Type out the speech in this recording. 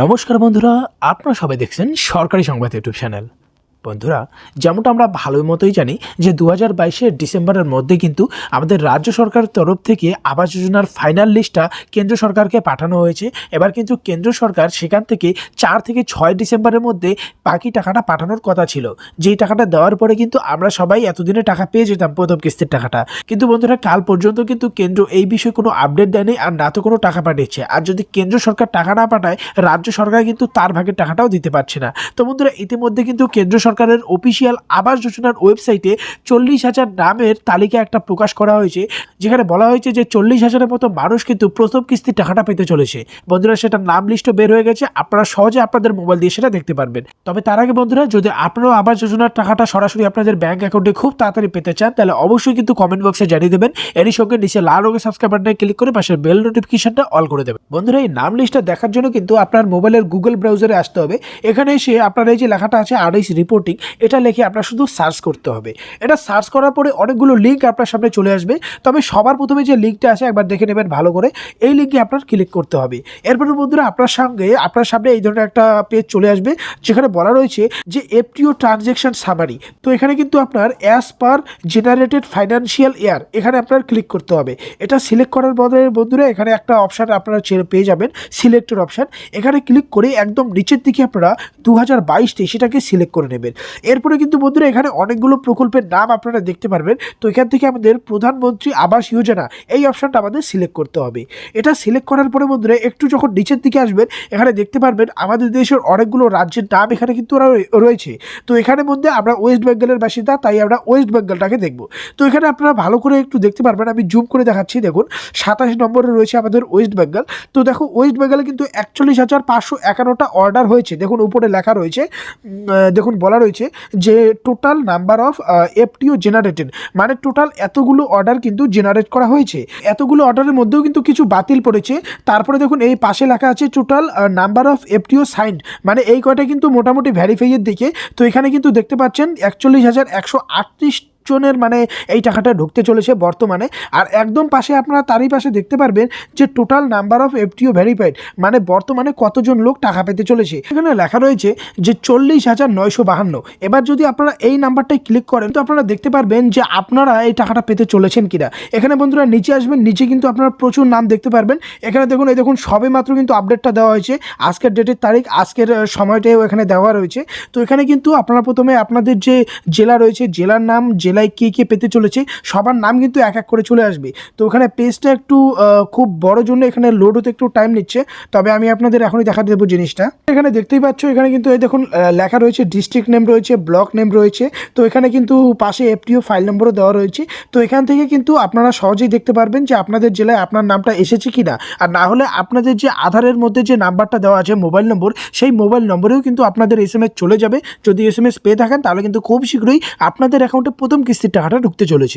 নমস্কার বন্ধুরা, আপনারা সবাই দেখছেন সরকারি সংবাদ ইউটিউব চ্যানেল। বন্ধুরা, যেমনটা আমরা ভালোই মতোই জানি যে 2022 ডিসেম্বরের মধ্যে কিন্তু আমাদের রাজ্য সরকারের তরফ থেকে আবাস যোজনার ফাইনাল লিস্টটা কেন্দ্র সরকারকে পাঠানো হয়েছে। এবার কিন্তু কেন্দ্র সরকার সেখান থেকে 4 থেকে 6 ডিসেম্বরের মধ্যে বাকি টাকাটা পাঠানোর কথা ছিল। যেই টাকাটা দেওয়ার পরে কিন্তু আমরা সবাই এতদিনে টাকা পেয়ে যেতাম, প্রথম কিস্তির টাকাটা। কিন্তু বন্ধুরা, কাল পর্যন্ত কিন্তু কেন্দ্র এই বিষয়ে কোনো আপডেট দেয়নি, আর না তো কোনো টাকা পাঠিয়েছে। আর যদি কেন্দ্র সরকার টাকা না পাঠায়, রাজ্য সরকার কিন্তু তার ভাগের টাকাটাও দিতে পারছে না। তো বন্ধুরা, ইতিমধ্যে কিন্তু কেন্দ্র সরকারের অফিসিয়াল আবাস যোজনার ওয়েবসাইটে 40,000 নামের তালিকা একটা প্রকাশ করা হয়েছে, যেখানে বলা হয়েছে যে 40,000-এর মতো মানুষ কিন্তু প্রথম কিস্তির টাকাটা পেতে চলেছে। বন্ধুরা, সেটার নাম লিস্টও বের হয়ে গেছে, আপনারা সহজে আপনাদের মোবাইল দিয়ে সেটা দেখতে পারবেন। তবে তার আগে বন্ধুরা, যদি আপনারাও আবাস যোজনার টাকাটা সরাসরি আপনাদের ব্যাংক অ্যাকাউন্টে খুব তাড়াতাড়ি পেতে চান, তাহলে অবশ্যই কিন্তু কমেন্ট বক্সে জানিয়ে দেবেন। এরই সঙ্গে নিচে লাল রঙের সাবস্ক্রাইব বাটনে ক্লিক করে পাশের বেল নোটিফিকেশনটা অল করে দেবেন। বন্ধুরা, এই নাম লিস্টটা দেখার জন্য কিন্তু আপনার মোবাইলের গুগল ব্রাউজারে আসতে হবে। এখানে এসে আপনার এই যে লেখাটা আছে আরএস রিপোর্টিং, এটা লিখে আপনার শুধু সার্চ করতে হবে। এটা সার্চ করার পরে অনেকগুলো লিঙ্ক আপনার সামনে চলে আসবে। তবে সবার প্রথমে যে লিঙ্কটা আছে একবার দেখে নেবেন ভালো করে, এই লিঙ্কে আপনার ক্লিক করতে হবে। এরপরে বন্ধুরা, আপনার সামনে এই ধরনের একটা পেজ চলে আসবে, যেখানে বলা রয়েছে যে এফটিও ট্রানজ্যাকশন সামারি। তো এখানে কিন্তু আপনার as per generated financial year, এখানে আপনার ক্লিক করতে হবে। এটা সিলেক্ট করার বদলে বন্ধুরা, এখানে একটা অপশান আপনারা পেয়ে যাবেন, সিলেক্টের অপশান। এখানে ক্লিক করে একদম নিচের দিকে আপনারা 2022 সেটাকে সিলেক্ট করে নেবেন। এরপরে কিন্তু বন্ধুরা, এখানে অনেকগুলো প্রকল্পের নাম আপনারা দেখতে পারবেন। তো এখান থেকে আমাদের প্রধানমন্ত্রী আবাস যোজনা এই অপশানটা আমাদের সিলেক্ট করতে হবে। এটা সিলেক্ট করার পরে বন্ধুরা, একটু যখন নিচের দিকে আসবেন, এখানে দেখতে পারবেন আমাদের দেশের অনেকগুলো রাজ্যের নাম এখানে কিন্তু রয়েছে। তো এখানে মধ্যে আমরা ওয়েস্ট বেঙ্গলের বাসিন্দা, তাই আমরা ওয়েস্ট বেঙ্গলটাকে দেখব। তো এখানে আপনারা ভালো করে একটু দেখতে পারবেন, আমি জুম করে দেখাচ্ছি। দেখুন 27 নম্বরে রয়েছে আমাদের ওয়েস্ট বেঙ্গল। তো দেখো, ওয়েস্ট বেঙ্গলে কিন্তু 41,551টা অর্ডার হয়েছে। দেখুন উপরে লেখা রয়েছে, দেখুন বলা রয়েছে যে total number of FTO generated, মানে টোটাল এতগুলো অর্ডার কিন্তু জেনারেট করা হয়েছে। এতগুলো অর্ডারের মধ্যেও কিন্তু কিছু বাতিল পড়েছে। তারপরে দেখুন এই পাশে লেখা আছে total number of FTO signed, মানে এই কয়টা কিন্তু মোটামুটি ভ্যারিফাইয়ের দিকে। তো এখানে কিন্তু দেখতে পাচ্ছেন 41,138 জনের মানে এই টাকাটা ঢুকতে চলেছে বর্তমানে। আর একদম পাশে আপনারা তারই পাশে দেখতে পারবেন যে total number of FTO verified, মানে বর্তমানে কতজন লোক টাকা পেতে চলেছে। এখানে লেখা রয়েছে যে 40,952। এবার যদি আপনারা এই নাম্বারটাই ক্লিক করেন, তো আপনারা দেখতে পারবেন যে আপনারা এই টাকাটা পেতে চলেছেন কিনা। এখানে বন্ধুরা নিচে আসবেন, নিচে কিন্তু আপনারা প্রচুর নাম দেখতে পারবেন। এখানে দেখুন, এই দেখুন সবে মাত্র কিন্তু আপডেটটা দেওয়া হয়েছে, আজকের ডেটের তারিখ, আজকের সময়টাও এখানে দেওয়া রয়েছে। তো এখানে কিন্তু আপনারা প্রথমে আপনাদের যে জেলা রয়েছে, জেলার নাম, জেলায় কে পেতে চলেছে সবার নাম কিন্তু এক এক করে চলে আসবে। তো ওখানে পেজটা একটু খুব বড় জন্য এখানে লোড হতে একটু টাইম নিচ্ছে, তবে আমি আপনাদের এখনই দেখাতে দেবো জিনিসটা। এখানে দেখতেই পাচ্ছ, এখানে কিন্তু এই দেখুন লেখা রয়েছে ডিস্ট্রিক্ট নেম রয়েছে, ব্লক নেম রয়েছে। তো এখানে কিন্তু পাশে এফটিও ফাইল নম্বরও দেওয়া রয়েছে। তো এখান থেকে কিন্তু আপনারা সহজেই দেখতে পারবেন যে আপনাদের জেলায় আপনার নামটা এসেছে কিনা। আর না হলে আপনাদের যে আধারের মধ্যে যে নাম্বারটা দেওয়া আছে মোবাইল নম্বর, সেই মোবাইল নম্বরেও কিন্তু আপনাদের এসএমএস চলে যাবে। যদি এসএমএস পেয়ে থাকেন, তাহলে কিন্তু খুব শীঘ্রই আপনাদের অ্যাকাউন্টে প্রথম কিস্তির টাকাটা ঢুকতে চলেছে।